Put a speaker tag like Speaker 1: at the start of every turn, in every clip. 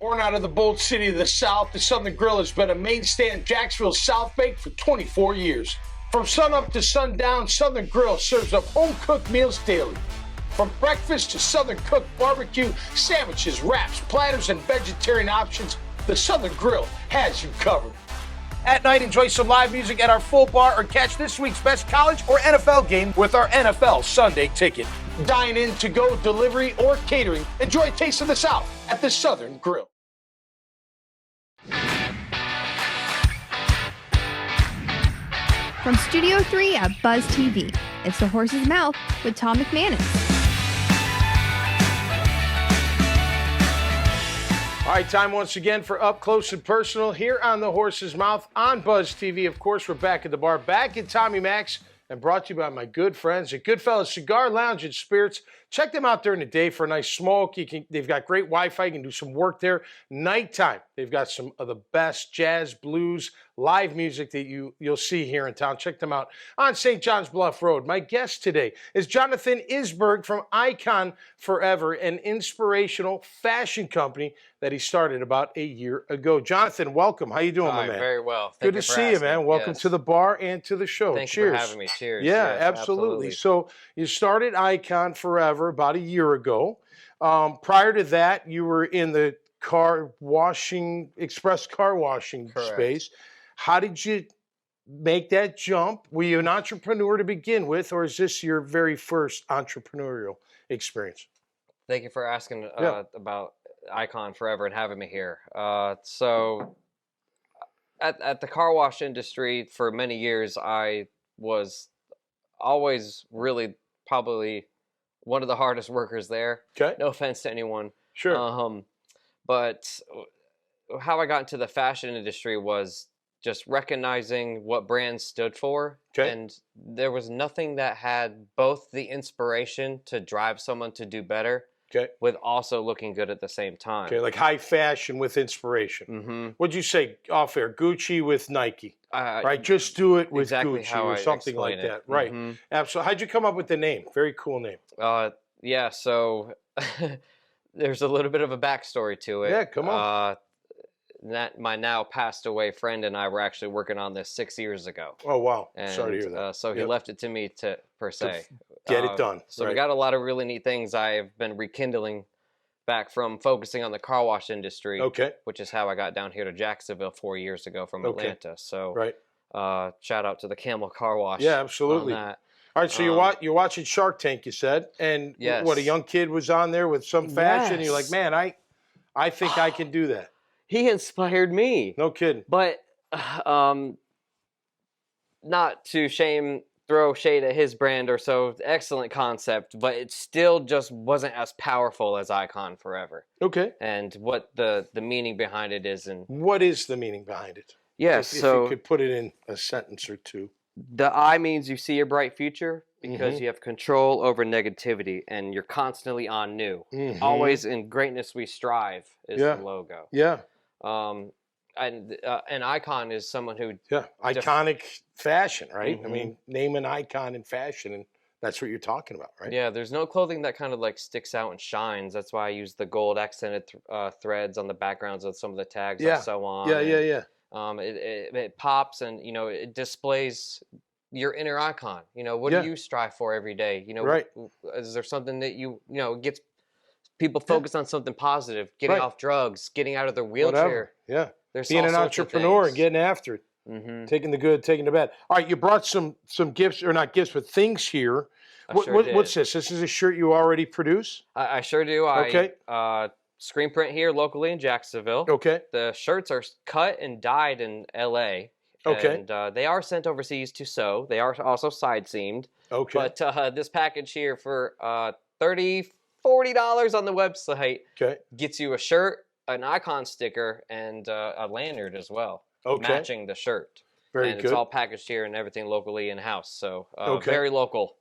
Speaker 1: Born out of the bold city of the South, the Southern Grill has been a mainstay in Jacksonville's South Bank for 24 years. From sunup to sundown, Southern Grill serves up home-cooked meals daily. From breakfast to Southern cooked barbecue, sandwiches, wraps, platters, and vegetarian options, the Southern Grill has you covered. At night, enjoy some live music at our full bar or catch this week's best college or NFL game with our NFL Sunday ticket. Dine in, to go, delivery, or catering. Enjoy a taste of the South at the Southern Grill.
Speaker 2: From Studio 3 at Buzz TV, it's The Horse's Mouth with Tom McManus.
Speaker 1: All right, time once again for Up Close and Personal here on The Horse's Mouth on Buzz TV. Of course, we're back at the bar, back at Tommy Mac's, and brought to you by my good friends at Goodfellas Cigar Lounge and Spirits. Check them out during the day for a nice smoke. They've got great Wi-Fi. You can do some work there. Nighttime, they've got some of the best jazz, blues, live music that you'll see here in town. Check them out on St. John's Bluff Road. My guest today is Jonathan Isberg from Icon Forever, an inspirational fashion company that he started about a year ago. Jonathan, welcome. How you doing, my man?
Speaker 3: Very well.
Speaker 1: Good to see you, man. Welcome to the bar and to the show.
Speaker 3: Thank
Speaker 1: Cheers.
Speaker 3: you for having me. Cheers.
Speaker 1: Yeah,
Speaker 3: Yes,
Speaker 1: absolutely. So you started Icon Forever about a year ago. Prior to that, you were in the express car washing
Speaker 3: Correct.
Speaker 1: space. How did you make that jump? Were you an entrepreneur to begin with, or is this your very first entrepreneurial experience?
Speaker 3: Thank you for asking about Icon Forever and having me here. So at the car wash industry for many years, I was always really probably one of the hardest workers there.
Speaker 1: Okay.
Speaker 3: No offense to anyone.
Speaker 1: Sure.
Speaker 3: But how I got into the fashion industry was just recognizing what brands stood for.
Speaker 1: Okay.
Speaker 3: And there was nothing that had both the inspiration to drive someone to do better
Speaker 1: Okay.
Speaker 3: with also looking good at the same time.
Speaker 1: Okay, like high fashion with inspiration.
Speaker 3: Mm-hmm.
Speaker 1: What'd you say off air? Gucci with Nike. Right, just do it with
Speaker 3: exactly
Speaker 1: Gucci
Speaker 3: how
Speaker 1: or
Speaker 3: I
Speaker 1: something like
Speaker 3: explain
Speaker 1: that.
Speaker 3: it.
Speaker 1: Right.
Speaker 3: Mhm.
Speaker 1: Absolutely. How'd you come up with the name? Very cool name.
Speaker 3: Yeah, so there's a little bit of a backstory to it.
Speaker 1: Yeah, come on.
Speaker 3: My now passed away friend and I were actually working on this 6 years ago.
Speaker 1: Oh, wow.
Speaker 3: And,
Speaker 1: Sorry to hear that.
Speaker 3: So he
Speaker 1: Yep.
Speaker 3: left it to me to
Speaker 1: Get it done.
Speaker 3: So
Speaker 1: right.
Speaker 3: we got a lot of really neat things I've been rekindling back from focusing on the car wash industry,
Speaker 1: Okay.
Speaker 3: which is how I got down here to Jacksonville 4 years ago from
Speaker 1: Okay.
Speaker 3: Atlanta. So
Speaker 1: Right.
Speaker 3: shout out to the Camel Car Wash.
Speaker 1: Yeah, absolutely.
Speaker 3: On that.
Speaker 1: All right, so you're watching Shark Tank, you said, and
Speaker 3: Yes.
Speaker 1: what, a young kid was on there with some fashion. And you're like,
Speaker 3: Yes.
Speaker 1: man, I think I can do that.
Speaker 3: He inspired me.
Speaker 1: No kidding.
Speaker 3: But not to throw shade at his brand or so, excellent concept, but it still just wasn't as powerful as Icon Forever.
Speaker 1: Okay.
Speaker 3: And what the meaning behind it is. And
Speaker 1: What is the meaning behind it?
Speaker 3: yes,
Speaker 1: If
Speaker 3: so
Speaker 1: you could put it in a sentence or two.
Speaker 3: the I means you see a bright future because
Speaker 1: Mhm.
Speaker 3: you have control over negativity and you're constantly on new.
Speaker 1: Mhm.
Speaker 3: Always in greatness we strive is
Speaker 1: Yeah.
Speaker 3: the logo.
Speaker 1: Yeah.
Speaker 3: And an icon is someone who
Speaker 1: Yeah. Iconic fashion, right? I
Speaker 3: Mhm.
Speaker 1: mean, name an icon in fashion, and that's what you're talking about, right?
Speaker 3: Yeah, there's no clothing that kind of like sticks out and shines. That's why I use the gold accented threads on the backgrounds of some of the tags
Speaker 1: Yeah.
Speaker 3: I sew on.
Speaker 1: Yeah, yeah,
Speaker 3: and,
Speaker 1: yeah.
Speaker 3: it pops and it displays your inner icon. What
Speaker 1: Yeah.
Speaker 3: do you strive for every day?
Speaker 1: Right.
Speaker 3: Is there something that gets people focused on something positive, getting
Speaker 1: Right.
Speaker 3: off drugs, getting out of their
Speaker 1: Whatever.
Speaker 3: wheelchair?
Speaker 1: Yeah.
Speaker 3: There's
Speaker 1: Being
Speaker 3: all
Speaker 1: an
Speaker 3: sorts of
Speaker 1: entrepreneur and
Speaker 3: things.
Speaker 1: getting after it.
Speaker 3: Mm-hmm.
Speaker 1: Taking the good, taking the bad. All right, you brought some gifts, or not gifts, but things here.
Speaker 3: Sure
Speaker 1: What's
Speaker 3: did.
Speaker 1: this? This is a shirt you already produce?
Speaker 3: I sure do.
Speaker 1: Okay.
Speaker 3: I screen print here locally in Jacksonville.
Speaker 1: Okay.
Speaker 3: The shirts are cut and dyed in LA.
Speaker 1: Okay.
Speaker 3: And they are sent overseas to sew. They are also side seamed.
Speaker 1: Okay.
Speaker 3: But this package here for $30, $40 on the website
Speaker 1: Okay.
Speaker 3: gets you a shirt, an icon sticker, and a lanyard as well.
Speaker 1: Okay.
Speaker 3: Matching the shirt.
Speaker 1: Very
Speaker 3: and
Speaker 1: good.
Speaker 3: it's all packaged here and everything locally in-house. So
Speaker 1: Okay.
Speaker 3: very local.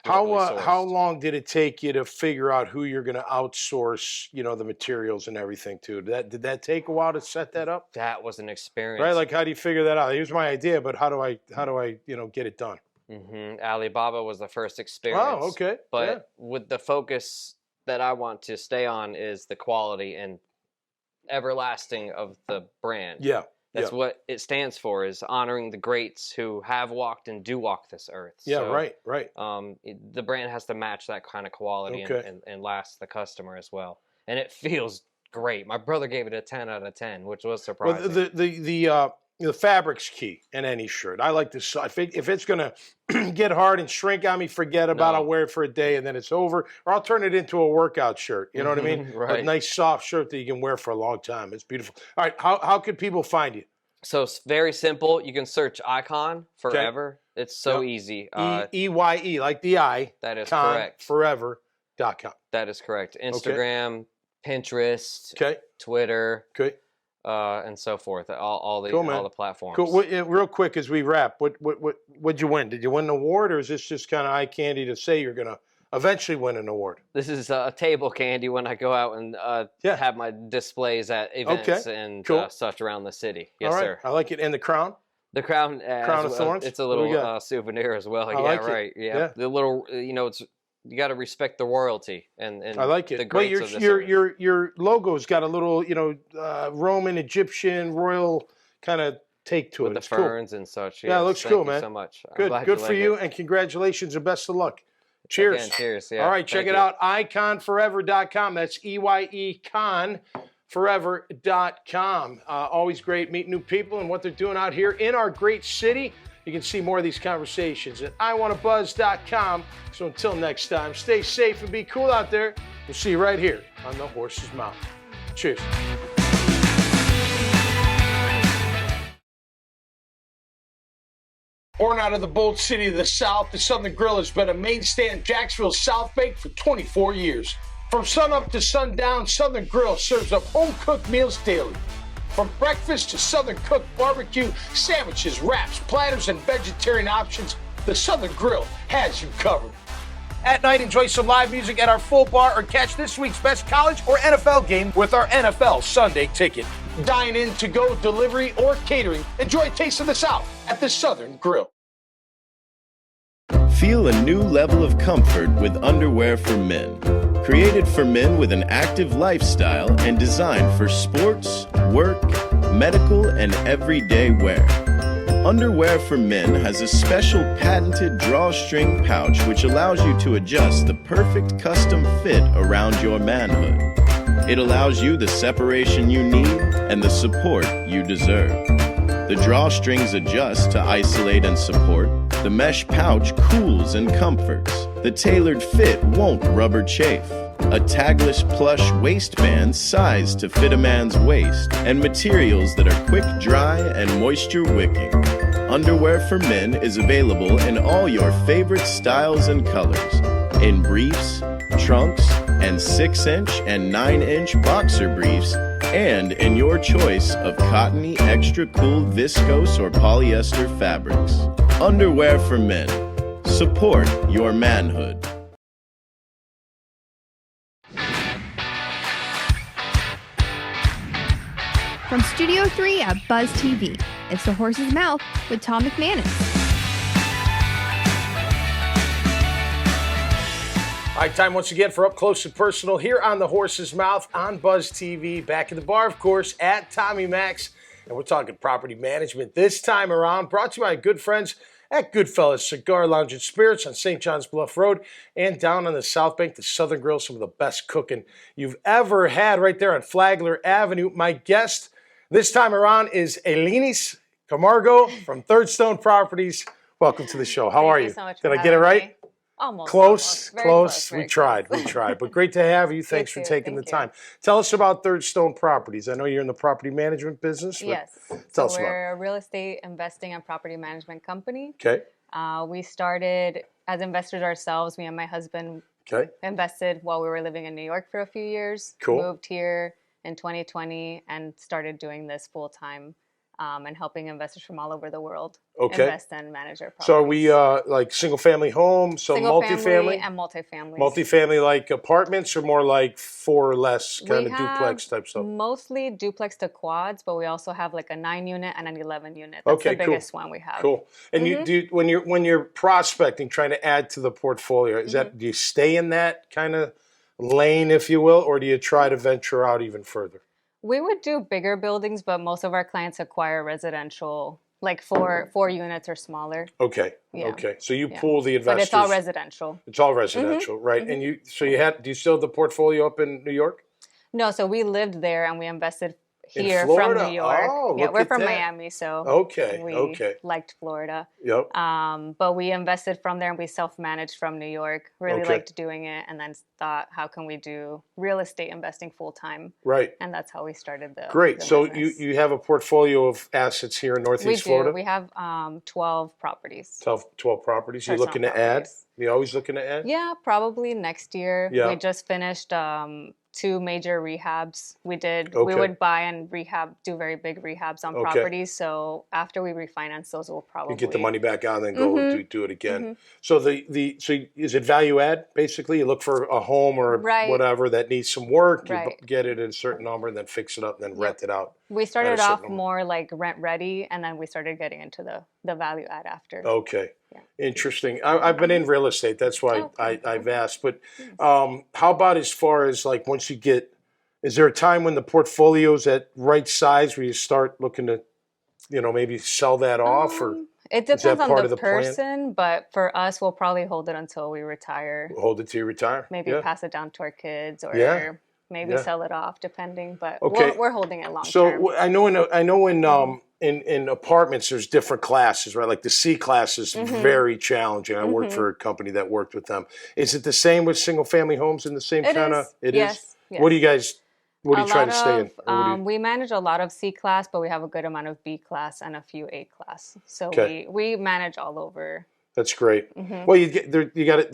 Speaker 1: How
Speaker 3: locally
Speaker 1: how
Speaker 3: sourced.
Speaker 1: long did it take you to figure out who you're going to outsource, the materials and everything to? Did that take a while to set that up?
Speaker 3: That was an experience.
Speaker 1: Right? Like, how do you figure that out? Here's my idea, but how do I get it done?
Speaker 3: Alibaba was the first experience.
Speaker 1: Oh, okay.
Speaker 3: But with the focus that I want to stay on is the quality and everlasting of the brand.
Speaker 1: Yeah.
Speaker 3: That's what it stands for, is honoring the greats who have walked and do walk this earth.
Speaker 1: Yeah,
Speaker 3: so,
Speaker 1: right.
Speaker 3: The brand has to match that kind of quality and last the customer as well. And it feels great. My brother gave it a 10 out of 10, which was surprising.
Speaker 1: Well, the fabric's key in any shirt. I like this. I think if it's going to get hard and shrink on me, forget about it. I'll wear it for a day and then it's over. Or I'll turn it into a workout shirt. You know what I mean?
Speaker 3: Right.
Speaker 1: A nice soft shirt that you can wear for a long time. It's beautiful. All right. How could people find you?
Speaker 3: So it's very simple. You can search Icon Forever. Okay. It's so easy.
Speaker 1: EYE, like the I.
Speaker 3: That is correct.
Speaker 1: Forever.com.
Speaker 3: That is correct. Instagram, Pinterest, Twitter.
Speaker 1: Okay.
Speaker 3: And so forth, all the platforms.
Speaker 1: Cool. Real quick as we wrap, what'd you win? Did you win an award, or is this just kind of eye candy to say you're going to eventually win an award?
Speaker 3: This is table candy when I go out and have my displays at events and such around the city. Yes, sir.
Speaker 1: I like it. And the crown?
Speaker 3: The crown
Speaker 1: of thorns?
Speaker 3: It's a little souvenir as well. Yeah. The little, it's. You got to respect the royalty and
Speaker 1: I like it.
Speaker 3: The greats of this
Speaker 1: your logo's got a little Roman, Egyptian, royal kind of take to it.
Speaker 3: With the ferns and such.
Speaker 1: Yeah, it looks cool, man.
Speaker 3: Thank you so much.
Speaker 1: Good for you, and congratulations and best of luck. Cheers.
Speaker 3: Again, cheers. Yeah.
Speaker 1: All right, check it out. iconforever.com. That's EYEConforever.com. Always great meeting new people and what they're doing out here in our great city. You can see more of these conversations at iwannabuzz.com. So until next time, stay safe and be cool out there. We'll see you right here on The Horse's Mouth. Cheers. Born out of the bold city of the South, the Southern Grill has been a mainstay in Jacksonville's South Bank for 24 years. From sunup to sundown, Southern Grill serves up home-cooked meals daily. From breakfast to Southern cooked barbecue, sandwiches, wraps, platters, and vegetarian options, the Southern Grill has you covered. At night, enjoy some live music at our full bar or catch this week's best college or NFL game with our NFL Sunday ticket. Dine in, to go, delivery, or catering. Enjoy a taste of the South at the Southern Grill.
Speaker 4: Feel a new level of comfort with underwear for men. Created for men with an active lifestyle and designed for sports, work, medical, and everyday wear. Underwear for Men has a special patented drawstring pouch which allows you to adjust the perfect custom fit around your manhood. It allows you the separation you need and the support you deserve. The drawstrings adjust to isolate and support. The mesh pouch cools and comforts. The tailored fit won't rubber chafe. A tagless plush waistband sized to fit a man's waist, and materials that are quick dry and moisture wicking. Underwear for Men is available in all your favorite styles and colors. In briefs, trunks, and 6-inch and 9-inch boxer briefs, and in your choice of cottony, extra cool, viscose, or polyester fabrics. Underwear for Men. Support your manhood.
Speaker 2: From Studio 3 at Buzz TV, it's The Horse's Mouth with Tom McManus.
Speaker 1: All right, time once again for Up Close and Personal here on The Horse's Mouth on Buzz TV. Back in the bar, of course, at Tommy Max. And we're talking property management this time around. Brought to you by good friends at Goodfellas Cigar Lounge and Spirits on St. John's Bluff Road and down on the South Bank, the Southern Grill, some of the best cooking you've ever had right there on Flagler Avenue. My guest this time around is Elinis Camargo from Third Stone Properties. Welcome to the show. How are you?
Speaker 5: So much
Speaker 1: Did I get it right?
Speaker 5: Me. Almost.
Speaker 1: Close.
Speaker 5: Very close.
Speaker 1: We tried. But great to have you. Thanks for taking the time. Tell us about Third Stone Properties. I know you're in the property management business.
Speaker 5: Yes.
Speaker 1: Tell us about it.
Speaker 5: We're a real estate investing and property management company.
Speaker 1: Okay.
Speaker 5: We started as investors ourselves. Me and my husband invested while we were living in New York for a few years.
Speaker 1: Cool.
Speaker 5: Moved here in 2020 and started doing this full time and helping investors from all over the world invest and manage their properties.
Speaker 1: So are we like single family homes, multifamily?
Speaker 5: And multifamily.
Speaker 1: Multifamily like apartments or more like 4 or less kind of duplex type stuff?
Speaker 5: Mostly duplex to quads, but we also have like a 9-unit and an 11-unit. That's the biggest one we have.
Speaker 1: Cool. And you do when you're prospecting, trying to add to the portfolio, is that do you stay in that kind of lane, if you will, or do you try to venture out even further?
Speaker 5: We would do bigger buildings, but most of our clients acquire residential, like four units or smaller.
Speaker 1: Okay.
Speaker 5: Yeah.
Speaker 1: Okay. So you pull the investors.
Speaker 5: But it's all residential.
Speaker 1: It's all residential, right? And do you still have the portfolio up in New York?
Speaker 5: No, so we lived there and we invested
Speaker 1: In
Speaker 5: here from
Speaker 1: Florida?
Speaker 5: New York.
Speaker 1: Oh,
Speaker 5: yeah,
Speaker 1: look
Speaker 5: we're
Speaker 1: at
Speaker 5: from
Speaker 1: that.
Speaker 5: Miami, so
Speaker 1: Okay.
Speaker 5: liked Florida.
Speaker 1: Yep.
Speaker 5: But we invested from there and we self-managed from New York. Really
Speaker 1: Okay.
Speaker 5: liked doing it, and then thought, how can we do real estate investing full time?
Speaker 1: Right.
Speaker 5: And that's how we started the
Speaker 1: Great.
Speaker 5: the
Speaker 1: So
Speaker 5: business.
Speaker 1: you have a portfolio of assets here in Northeast Florida?
Speaker 5: We have 12 properties.
Speaker 1: 12 properties. You're
Speaker 5: Personal
Speaker 1: looking to
Speaker 5: properties.
Speaker 1: add? You always looking to add?
Speaker 5: Yeah, probably next year.
Speaker 1: Yeah.
Speaker 5: We just finished 2 major rehabs. We
Speaker 1: Okay.
Speaker 5: would buy and do very big rehabs on
Speaker 1: Okay.
Speaker 5: properties. So after we refinance those, we'll probably
Speaker 1: You get the money back out and then go do it again. So so is it value add basically? You look for a home or
Speaker 5: Right.
Speaker 1: whatever that needs some work, you
Speaker 5: Right.
Speaker 1: get it at a certain number and then fix it up and then rent it out.
Speaker 5: We started
Speaker 1: certain
Speaker 5: off
Speaker 1: number.
Speaker 5: more like rent ready, and then we started getting into the value add after.
Speaker 1: Okay.
Speaker 5: Yeah.
Speaker 1: Interesting. I've been in real estate. That's why
Speaker 5: Oh, cool.
Speaker 1: I've asked. But how about as far as like once you get, is there a time when the portfolio's at right size where you start looking to, maybe sell that off or
Speaker 5: It
Speaker 1: is that
Speaker 5: depends on
Speaker 1: part
Speaker 5: the
Speaker 1: of the plan?
Speaker 5: person, but for us, we'll probably hold it until we retire.
Speaker 1: hold it till you retire?
Speaker 5: Maybe
Speaker 1: Yeah.
Speaker 5: pass it down to our kids, or
Speaker 1: Yeah.
Speaker 5: maybe
Speaker 1: Yeah.
Speaker 5: sell it off, depending. But
Speaker 1: Okay.
Speaker 5: we're holding it long
Speaker 1: So
Speaker 5: term.
Speaker 1: I know in apartments there's different classes, right? Like the C class is very challenging. I worked for a company that worked with them. Is it the same with single family homes in the same
Speaker 5: It
Speaker 1: kind of?
Speaker 5: is.
Speaker 1: It
Speaker 5: Yes,
Speaker 1: is.
Speaker 5: yes.
Speaker 1: What are you trying to stay in? Or what do you-
Speaker 5: We manage a lot of C class, but we have a good amount of B class and a few A class. So
Speaker 1: Okay.
Speaker 5: we manage all over.
Speaker 1: That's great. Well, they're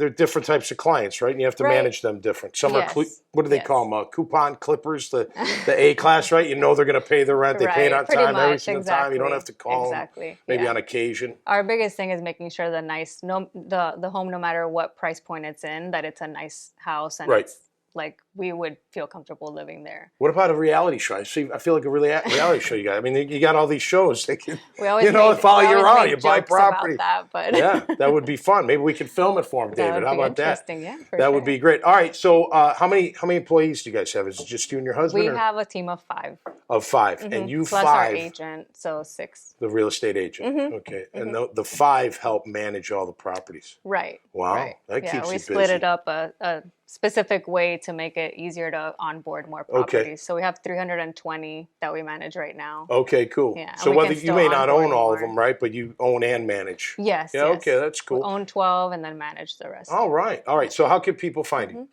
Speaker 1: different types of clients, right? And you have to
Speaker 5: Right.
Speaker 1: manage them different. Some are
Speaker 5: Yes.
Speaker 1: what do they
Speaker 5: Yes.
Speaker 1: call them? Coupon clippers, the A class, right? You know they're going to pay the rent. They pay it
Speaker 5: Right,
Speaker 1: on
Speaker 5: pretty
Speaker 1: time every
Speaker 5: much,
Speaker 1: single time. You don't
Speaker 5: exactly.
Speaker 1: have to call
Speaker 5: Exactly,
Speaker 1: them. Maybe
Speaker 5: yeah.
Speaker 1: on occasion.
Speaker 5: Our biggest thing is making sure the home, no matter what price point it's in, that it's a nice house and
Speaker 1: Right.
Speaker 5: it's like we would feel comfortable living there.
Speaker 1: What about a reality show? I feel like a reality show you got. I mean, you got all these shows. They can,
Speaker 5: We always
Speaker 1: follow
Speaker 5: we
Speaker 1: you
Speaker 5: always
Speaker 1: around.
Speaker 5: make
Speaker 1: You buy
Speaker 5: jokes about
Speaker 1: property.
Speaker 5: that, but
Speaker 1: Yeah, that would be fun. Maybe we can film it for him,
Speaker 5: that
Speaker 1: David.
Speaker 5: would
Speaker 1: How
Speaker 5: be
Speaker 1: about that?
Speaker 5: interesting. Yeah, for
Speaker 1: That would
Speaker 5: sure.
Speaker 1: be great. All right. So, how many employees do you guys have? Is it just you and your husband?
Speaker 5: We
Speaker 1: or?
Speaker 5: have a team of 5.
Speaker 1: Of 5, and you
Speaker 5: plus
Speaker 1: 5.
Speaker 5: our agent, so 6.
Speaker 1: The real estate agent. Okay. And the 5 help manage all the properties.
Speaker 5: Right.
Speaker 1: Wow,
Speaker 5: Right.
Speaker 1: that
Speaker 5: yeah,
Speaker 1: keeps
Speaker 5: we
Speaker 1: you
Speaker 5: split
Speaker 1: busy.
Speaker 5: it up a specific way to make it easier to onboard more properties. So we have 320 that we manage right now.
Speaker 1: Okay, cool.
Speaker 5: Yeah,
Speaker 1: So
Speaker 5: and we
Speaker 1: whether
Speaker 5: can
Speaker 1: you
Speaker 5: still
Speaker 1: may not own
Speaker 5: onboard
Speaker 1: all of
Speaker 5: more.
Speaker 1: them, right? But you own and manage.
Speaker 5: Yes.
Speaker 1: Yeah,
Speaker 5: yes.
Speaker 1: okay, that's cool.
Speaker 5: We own 12 and then manage the rest.
Speaker 1: All right. So how can people find you?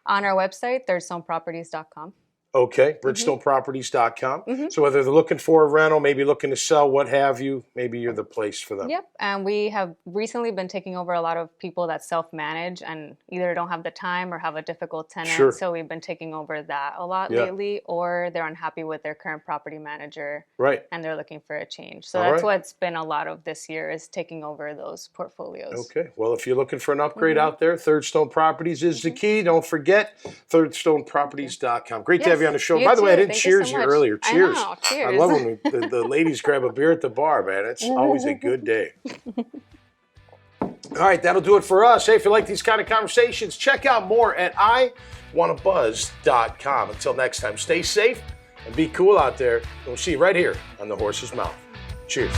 Speaker 5: On our website, thirdstoneproperties.com.
Speaker 1: Okay, bridgestoneproperties.com. So whether they're looking for a rental, maybe looking to sell, what have you, maybe you're the place for them.
Speaker 5: Yep. And we have recently been taking over a lot of people that self-manage and either don't have the time or have a difficult tenant.
Speaker 1: Sure.
Speaker 5: So we've been taking over that a lot
Speaker 1: Yeah.
Speaker 5: lately, or they're unhappy with their current property manager
Speaker 1: Right.
Speaker 5: and they're looking for a change. So
Speaker 1: All
Speaker 5: that's
Speaker 1: right.
Speaker 5: what's been a lot of this year, is taking over those portfolios.
Speaker 1: Okay. Well, if you're looking for an upgrade out there, Third Stone Properties is the key. Don't forget, thirdstoneproperties.com. Great to have you on the show.
Speaker 5: You
Speaker 1: By the way, I
Speaker 5: too.
Speaker 1: didn't
Speaker 5: Thank you
Speaker 1: cheers
Speaker 5: so
Speaker 1: you
Speaker 5: much.
Speaker 1: earlier.
Speaker 5: I
Speaker 1: Cheers.
Speaker 5: know.
Speaker 1: I
Speaker 5: Cheers.
Speaker 1: love when the ladies grab a beer at the bar, man. It's always a good day. All right, that'll do it for us. Hey, if you like these kind of conversations, check out more at iwannabuzz.com. Until next time, stay safe and be cool out there. We'll see you right here on The Horse's Mouth. Cheers.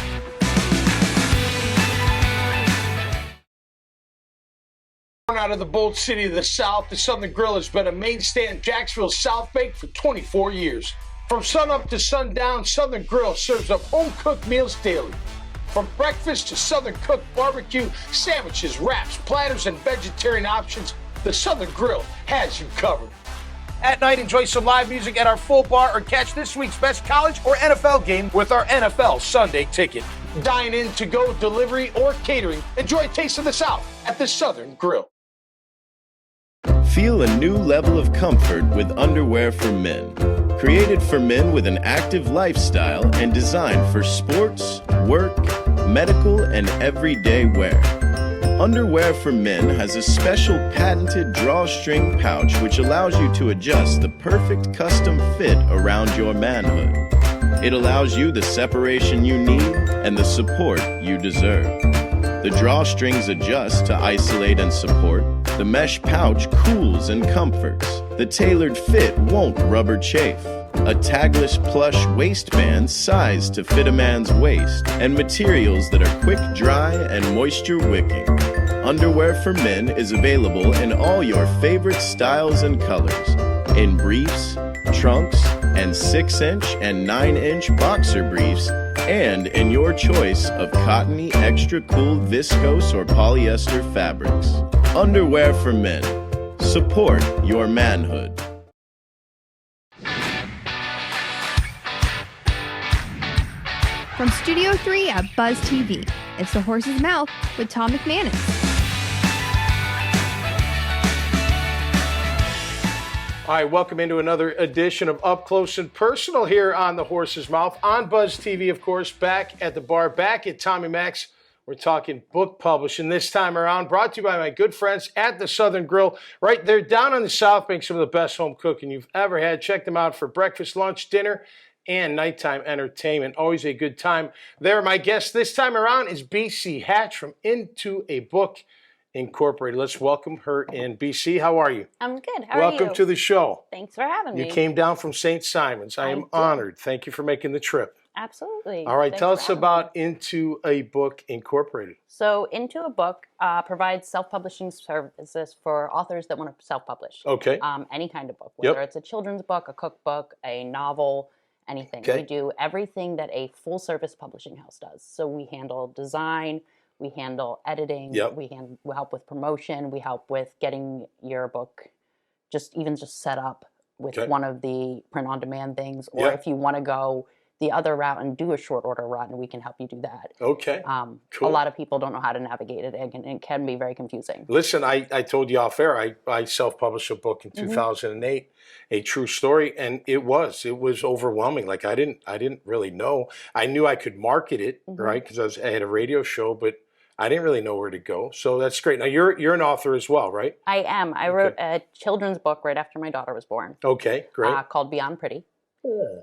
Speaker 1: Out of the bold city of the South, the Southern Grill has been a mainstay in Jacksonville's South Bank for 24 years. From sunup to sundown, Southern Grill serves up home-cooked meals daily. From breakfast to Southern cooked barbecue, sandwiches, wraps, platters, and vegetarian options, the Southern Grill has you covered. At night, enjoy some live music at our full bar or catch this week's best college or NFL game with our NFL Sunday ticket. Dine in, to-go, delivery, or catering. Enjoy a taste of the South at the Southern Grill.
Speaker 4: Feel a new level of comfort with underwear for men. Created for men with an active lifestyle and designed for sports, work, medical, and everyday wear. Underwear for Men has a special patented drawstring pouch which allows you to adjust the perfect custom fit around your manhood. It allows you the separation you need and the support you deserve. The drawstrings adjust to isolate and support. The mesh pouch cools and comforts. The tailored fit won't rubber chafe. a tagless plush waistband sized to fit a man's waist, and materials that are quick dry and moisture wicking. Underwear for Men is available in all your favorite styles and colors, in briefs, trunks, and 6-inch and 9-inch boxer briefs, and in your choice of cottony, extra cool, viscose, or polyester fabrics. Underwear for Men. Support your manhood.
Speaker 2: From Studio 3 at Buzz TV, it's The Horse's Mouth with Tom McManus.
Speaker 1: All right, welcome into another edition of Up Close and Personal here on The Horse's Mouth, on Buzz TV, of course, back at the bar, back at Tommy Mac's. We're talking book publishing this time around, brought to you by my good friends at the Southern Grill. Right there down on the South Bank, some of the best home cooking you've ever had. Check them out for breakfast, lunch, dinner, and nighttime entertainment. Always a good time there. My guest this time around is BC Hatch from Into a Book Incorporated. Let's welcome her in. BC, how are you?
Speaker 6: I'm good. How are you?
Speaker 1: Welcome to the show.
Speaker 6: Thanks for having me.
Speaker 1: You came down from St. Simon's. I am honored. Thank you for making the trip.
Speaker 6: Absolutely.
Speaker 1: All right,
Speaker 6: Thanks
Speaker 1: tell
Speaker 6: for
Speaker 1: us
Speaker 6: having
Speaker 1: about
Speaker 6: me.
Speaker 1: Into a Book Incorporated.
Speaker 6: So, Into a Book provides self-publishing services for authors that want to self-publish.
Speaker 1: Okay.
Speaker 6: Any kind of book, whether it's a children's book, a cookbook, a novel, anything.
Speaker 1: Okay.
Speaker 6: We do everything that a full-service publishing house does. So we handle design, we handle editing, we help with promotion, we help with getting your book just set up with one of the print-on-demand things, or if you want to go the other route and do a short order route, and we can help you do that.
Speaker 1: Okay.
Speaker 6: Cool. A lot of people don't know how to navigate it, and it can be very confusing.
Speaker 1: Listen, I told you off air, I self-published a book in 2008, a true story, and it was overwhelming. Like I didn't really know. I knew I could market it, right? Because I had a radio show, but I didn't really know where to go. So that's great. Now you're an author as well, right?
Speaker 6: I am. I wrote a children's book right after my daughter was born.
Speaker 1: Okay, great.
Speaker 6: Called Beyond Pretty.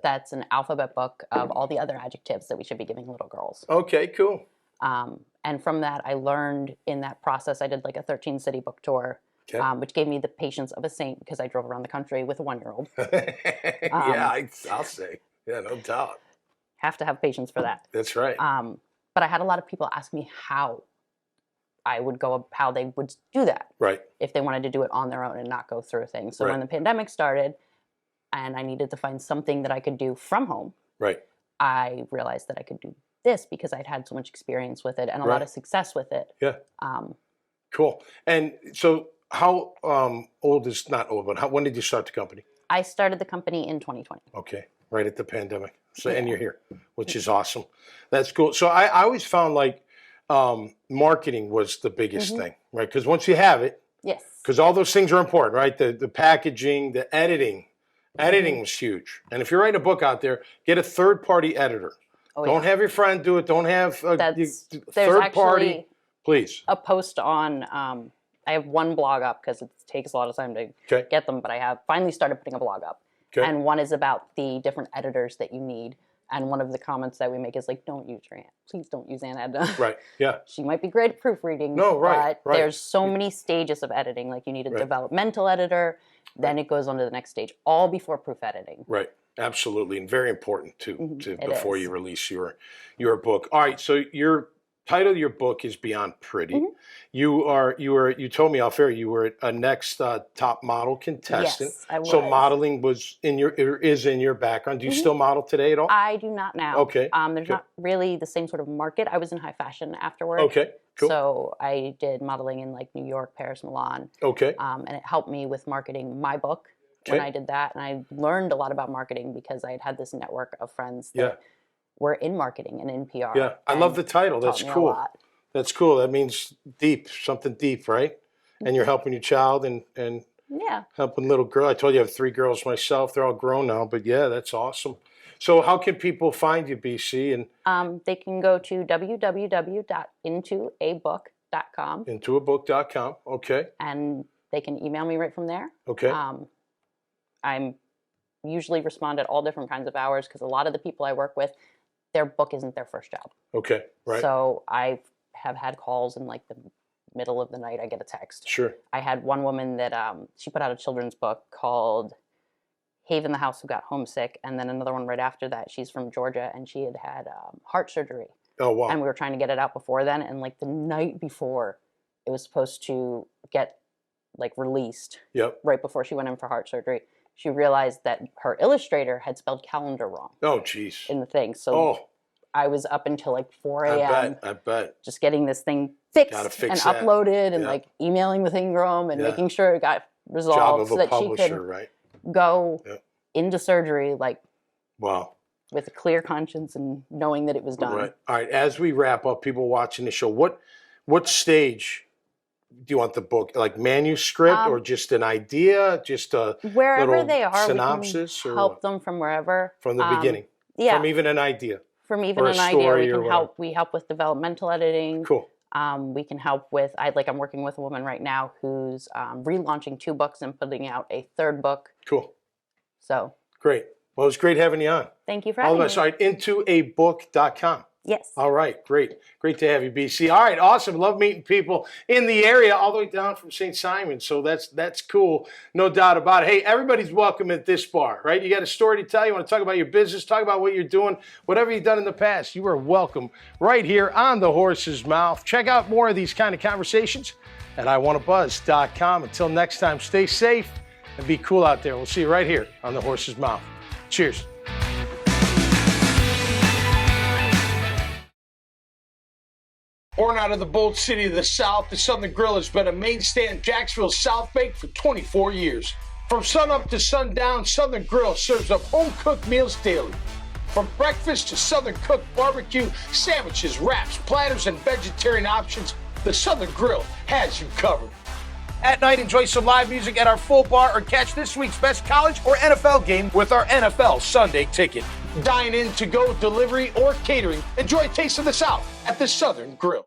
Speaker 6: That's an alphabet book of all the other adjectives that we should be giving little girls.
Speaker 1: Okay, cool.
Speaker 6: And from that, I learned in that process, I did like a 13-city book tour, which gave me the patience of a saint because I drove around the country with a 1-year-old.
Speaker 1: I'll say. Yeah, no doubt.
Speaker 6: Have to have patience for that.
Speaker 1: That's right.
Speaker 6: But I had a lot of people ask me how they would do that.
Speaker 1: Right.
Speaker 6: If they wanted to do it on their own and not go through things. So when the pandemic started, and I needed to find something that I could do from home. Right. I realized that I could do this because I'd had so much experience with it and a lot of success with it.
Speaker 1: Yeah. Cool. And so how old is, not old, but when did you start the company?
Speaker 6: I started the company in 2020.
Speaker 1: Okay. Right at the pandemic. So, and you're here, which is awesome. That's cool. So I always found like marketing was the biggest thing, right? Because once you have it, because all those things are important, right? The packaging, the editing. Editing was huge. And if you're writing a book out there, get a third-party editor. Don't have your friend do it. Don't have third-party. Please.
Speaker 6: A post on, I have one blog up because it takes a lot of time to get them, but I have finally started putting a blog up. And one is about the different editors that you need. And one of the comments that we make is like, don't use your aunt. Please don't use Aunt Edna.
Speaker 1: Right, yeah.
Speaker 6: She might be great at proofreading, but there's so many stages of editing. Like you need a developmental editor, then it goes on to the next stage, all before proof editing.
Speaker 1: Right, absolutely, and very important too, before you release your book. All right, so your title of your book is Beyond Pretty. You told me off air you were a next top model contestant.
Speaker 6: Yes, I was.
Speaker 1: So modeling is in your background. Do you still model today at all?
Speaker 6: I do not now.
Speaker 1: Okay.
Speaker 6: There's not really the same sort of market. I was in high fashion afterward.
Speaker 1: Okay. Cool.
Speaker 6: So I did modeling in like New York, Paris, Milan.
Speaker 1: Okay.
Speaker 6: And it helped me with marketing my book when I did that. And I learned a lot about marketing because I had this network of friends that were in marketing and in PR.
Speaker 1: Yeah, I love the title. That's cool. That's cool. That means deep, something deep, right? And you're helping your child and helping little girl. I told you I have 3 girls myself. They're all grown now, but yeah, that's awesome. So how can people find you, BC? And
Speaker 6: they can go to www.intoabook.com.
Speaker 1: Intoabook.com, okay.
Speaker 6: And they can email me right from there.
Speaker 1: Okay.
Speaker 6: I'm usually respond at all different kinds of hours because a lot of the people I work with, their book isn't their first job.
Speaker 1: Okay, right.
Speaker 6: So I have had calls in like the middle of the night. I get a text.
Speaker 1: Sure.
Speaker 6: I had one woman that she put out a children's book called Haven, the house who got homesick, and then another one right after that. She's from Georgia, and she had heart surgery.
Speaker 1: Oh, wow.
Speaker 6: And we were trying to get it out before then, and like the night before it was supposed to get like released, right before she went in for heart surgery, she realized that her illustrator had spelled calendar wrong.
Speaker 1: Oh, jeez.
Speaker 6: In the thing. So I was up until like 4 a.m.
Speaker 1: I bet.
Speaker 6: Just getting this thing fixed and
Speaker 1: that.
Speaker 6: uploaded and like emailing with Ingram and making sure it got resolved so that she could go into surgery like with a clear conscience and knowing that it was done.
Speaker 1: Right. All right. As we wrap up, people watching the show, what stage do you want the book? Like manuscript or just an idea? Just a
Speaker 6: wherever they are,
Speaker 1: synopsis?
Speaker 6: We can help them from wherever.
Speaker 1: From the beginning.
Speaker 6: Yeah.
Speaker 1: From even an idea.
Speaker 6: From even an idea, we can help. We help with developmental editing.
Speaker 1: Cool.
Speaker 6: We can help with. I'm working with a woman right now who's relaunching 2 books and putting out a 3rd book.
Speaker 1: Cool.
Speaker 6: So
Speaker 1: great. Well, it's great having you on.
Speaker 6: Thank you for having me.
Speaker 1: All right, intoabook.com.
Speaker 6: Yes.
Speaker 1: All right, great. Great to have you, BC. All right, awesome. Love meeting people in the area all the way down from St. Simon. So that's cool. No doubt about it. Hey, everybody's welcome at this bar, right? You got a story to tell. You want to talk about your business, talk about what you're doing, whatever you've done in the past. You are welcome right here on The Horse's Mouth. Check out more of these kind of conversations at iwanttabuzz.com. Until next time, stay safe and be cool out there. We'll see you right here on The Horse's Mouth. Cheers. Born out of the bold city of the South, the Southern Grill has been a mainstay in Jacksonville's South Bank for 24 years. From sunup to sundown, Southern Grill serves up home-cooked meals daily. From breakfast to Southern cooked barbecue, sandwiches, wraps, platters, and vegetarian options, the Southern Grill has you covered. At night, enjoy some live music at our full bar or catch this week's best college or NFL game with our NFL Sunday ticket. Dine in, to go, delivery, or catering. Enjoy a taste of the South at the Southern Grill.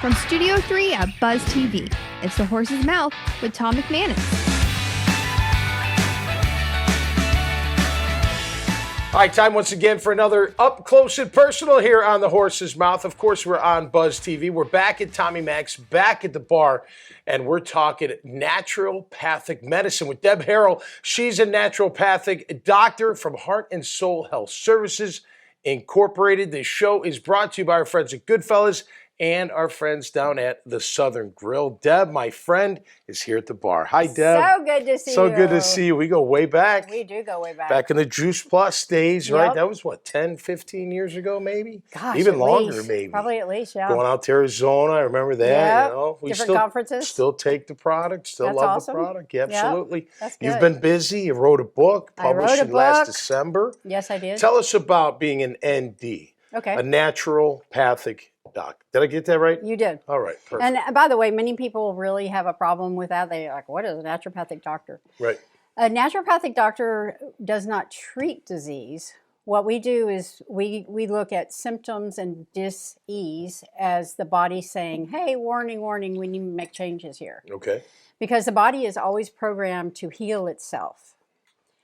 Speaker 2: From Studio 3 at Buzz TV, it's The Horse's Mouth with Tom McManus.
Speaker 1: All right, time once again for another Up Close and Personal here on The Horse's Mouth. Of course, we're on Buzz TV. We're back at Tommy Mac's, back at the bar, and we're talking naturopathic medicine with Deb Harrell. She's a naturopathic doctor from Heart and Soul Health Services Incorporated. This show is brought to you by our friends at Goodfellas and our friends down at the Southern Grill. Deb, my friend, is here at the bar. Hi, Deb.
Speaker 7: So good to see you.
Speaker 1: So good to see you. We go way back.
Speaker 7: We do go way back.
Speaker 1: Back in the Juice Plus days, right? That was, 10, 15 years ago, maybe?
Speaker 7: Gosh,
Speaker 1: even longer,
Speaker 7: least.
Speaker 1: maybe.
Speaker 7: Probably at least, yeah.
Speaker 1: Going out to Arizona, I remember that.
Speaker 7: Yep.
Speaker 1: You know, we
Speaker 7: different conferences.
Speaker 1: Still take the product, still
Speaker 7: That's
Speaker 1: love
Speaker 7: awesome.
Speaker 1: the product. Yeah, absolutely.
Speaker 7: Yep. That's good.
Speaker 1: You've been busy. You wrote a book, published in last December.
Speaker 7: Yes, I did.
Speaker 1: Tell us about being an ND, a naturopathic doc. Did I get that right?
Speaker 7: You did.
Speaker 1: All right, perfect.
Speaker 7: And by the way, many people really have a problem with that. They're like, what is a naturopathic doctor?
Speaker 1: Right.
Speaker 7: A naturopathic doctor does not treat disease. What we do is we look at symptoms and dis-ease as the body saying, hey, warning, warning, we need to make changes here.
Speaker 1: Okay.
Speaker 7: Because the body is always programmed to heal itself.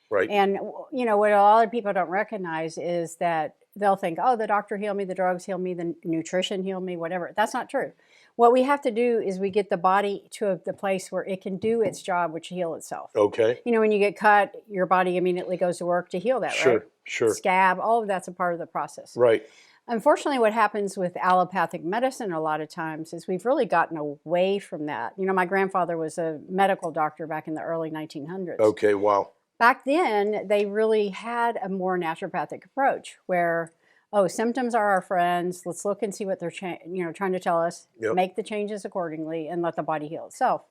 Speaker 1: Right.
Speaker 7: And, you know, what a lot of people don't recognize is that they'll think, oh, the doctor healed me, the drugs healed me, the nutrition healed me, whatever. That's not true. What we have to do is we get the body to the place where it can do its job, which heal itself.
Speaker 1: Okay.
Speaker 7: You know, when you get cut, your body immediately goes to work to heal that, right?
Speaker 1: Sure.
Speaker 7: Scab, all of that's a part of the process.
Speaker 1: Right.
Speaker 7: Unfortunately, what happens with allopathic medicine a lot of times is we've really gotten away from that. You know, my grandfather was a medical doctor back in the early 1900s.
Speaker 1: Okay, wow.
Speaker 7: Back then, they really had a more naturopathic approach where, oh, symptoms are our friends. Let's look and see what they're trying to tell us, make the changes accordingly, and let the body heal itself.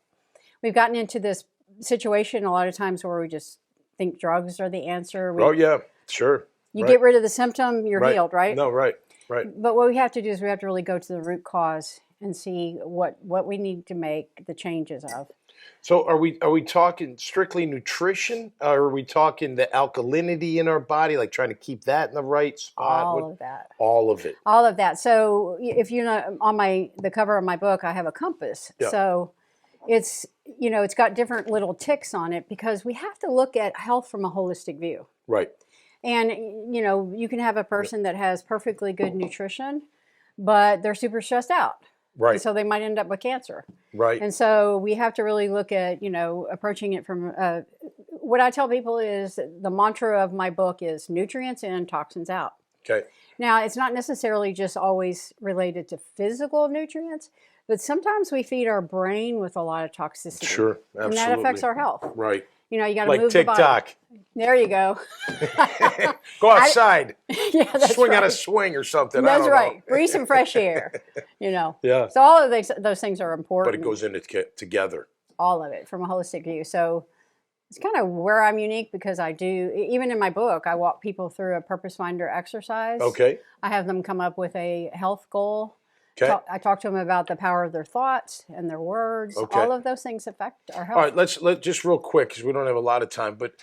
Speaker 7: We've gotten into this situation a lot of times where we just think drugs are the answer. You get rid of the symptom, you're healed, right?
Speaker 1: No, right.
Speaker 7: But what we have to do is we have to really go to the root cause and see what we need to make the changes of.
Speaker 1: So are we talking strictly nutrition? Or are we talking the alkalinity in our body, like trying to keep that in the right spot?
Speaker 7: All of that.
Speaker 1: All of it.
Speaker 7: All of that. So if you know, on the cover of my book, I have a compass. Yeah. So it's got different little ticks on it because we have to look at health from a holistic view.
Speaker 1: Right.
Speaker 7: And you can have a person that has perfectly good nutrition, but they're super stressed out.
Speaker 1: Right.
Speaker 7: And so they might end up with cancer.
Speaker 1: Right.
Speaker 7: And so we have to really look at, approaching it from, what I tell people is the mantra of my book is nutrients in, toxins out.
Speaker 1: Okay.
Speaker 7: Now, it's not necessarily just always related to physical nutrients, but sometimes we feed our brain with a lot of toxicity.
Speaker 1: Sure, absolutely.
Speaker 7: And that affects our health.
Speaker 1: Right.
Speaker 7: You got to
Speaker 1: like
Speaker 7: move
Speaker 1: TikTok.
Speaker 7: the body. There you go.
Speaker 1: Go outside.
Speaker 7: Yeah, that's
Speaker 1: swing
Speaker 7: right.
Speaker 1: on a swing or something.
Speaker 7: That's
Speaker 1: I don't
Speaker 7: right.
Speaker 1: know.
Speaker 7: Breathe some fresh air.
Speaker 1: Yeah.
Speaker 7: So all of those things are important.
Speaker 1: But it goes in together.
Speaker 7: All of it from a holistic view. So it's kind of where I'm unique because I do, even in my book, I walk people through a purpose finder exercise.
Speaker 1: Okay.
Speaker 7: I have them come up with a health goal.
Speaker 1: Okay.
Speaker 7: I talk to them about the power of their thoughts and their words.
Speaker 1: Okay.
Speaker 7: All of those things affect our health.
Speaker 1: All right, let's just real quick because we don't have a lot of time. But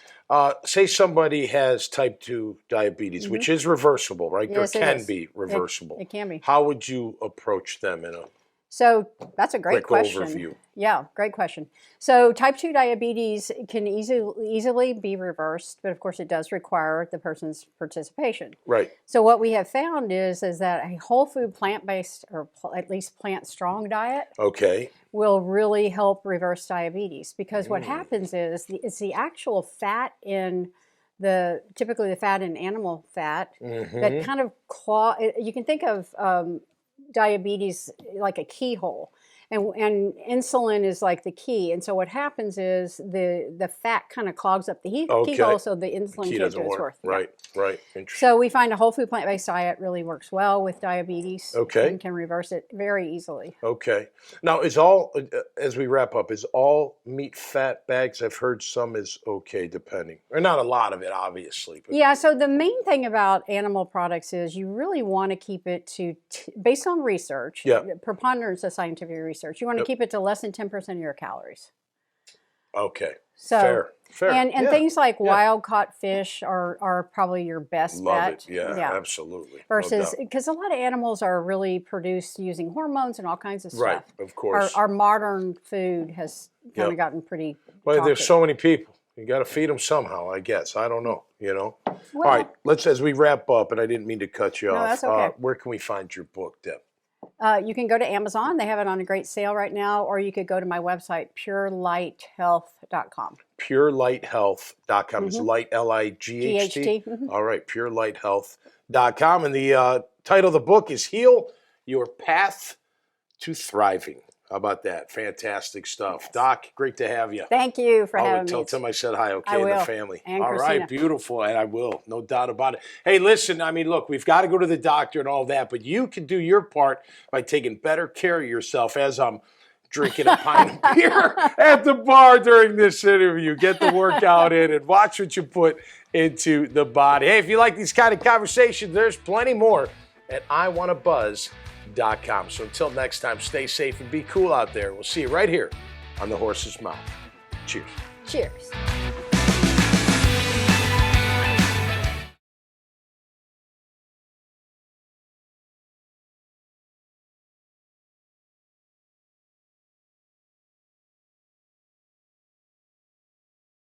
Speaker 1: say somebody has type 2 diabetes, which is reversible, right?
Speaker 7: Yes,
Speaker 1: or
Speaker 7: it
Speaker 1: can
Speaker 7: is.
Speaker 1: be reversible.
Speaker 7: It can be.
Speaker 1: How would you approach them in a
Speaker 7: So that's a great
Speaker 1: quick
Speaker 7: question.
Speaker 1: overview?
Speaker 7: Yeah, great question. So type 2 diabetes can easily be reversed, but of course it does require the person's participation.
Speaker 1: Right.
Speaker 7: So what we have found is that a whole food plant-based or at least plant-strong diet will really help reverse diabetes because what happens is it's the actual fat in typically the fat in animal fat that kind of you can think of diabetes like a keyhole. And insulin is like the key. And so what happens is the fat kind of clogs up the keyhole so the insulin can't do its work.
Speaker 1: Right, right. Interesting.
Speaker 7: So we find a whole food plant-based diet really works well with diabetes and can reverse it very easily.
Speaker 1: Okay. Now, as we wrap up, is all meat fat bags? I've heard some is okay depending. Or not a lot of it, obviously. But.
Speaker 7: Yeah, so the main thing about animal products is you really want to keep it to, based on research, preponderance of scientific research, you want to keep it to less than 10% of your calories.
Speaker 1: Okay.
Speaker 7: So,
Speaker 1: Fair.
Speaker 7: And things like wild caught fish are probably your best bet.
Speaker 1: Love it. Yeah, absolutely.
Speaker 7: Versus, because a lot of animals are really produced using hormones and all kinds of stuff.
Speaker 1: Right, of course.
Speaker 7: Our modern food has kind of gotten pretty
Speaker 1: Well, there's so many people. You got to feed them somehow, I guess. I don't know,
Speaker 7: Well,
Speaker 1: all right, as we wrap up, and I didn't mean to cut you off.
Speaker 7: That's okay.
Speaker 1: Where can we find your book, Deb?
Speaker 7: You can go to Amazon. They have it on a great sale right now. Or you could go to my website, purelighthealth.com.
Speaker 1: Purelighthealth.com. It's light, L-I-G-H-T?
Speaker 7: G-H-T.
Speaker 1: All right, purelighthealth.com. And the title of the book is Heal Your Path to Thriving. How about that? Fantastic stuff. Yes. Doc, great to have you.
Speaker 7: Thank you for having me.
Speaker 1: Tell Tim I said hi, okay,
Speaker 7: I will.
Speaker 1: and the family.
Speaker 7: And
Speaker 1: all
Speaker 7: Christina.
Speaker 1: right, beautiful, and I will, no doubt about it. Hey, listen, I mean, look, we've got to go to the doctor and all that, but you can do your part by taking better care of yourself as I'm drinking a pint of beer at the bar during this interview. Get the workout in and watch what you put into the body. Hey, if you like these kind of conversations, there's plenty more at iwannabuzz.com. So until next time, stay safe and be cool out there. We'll see you right here on The Horse's Mouth. Cheers.
Speaker 7: Cheers.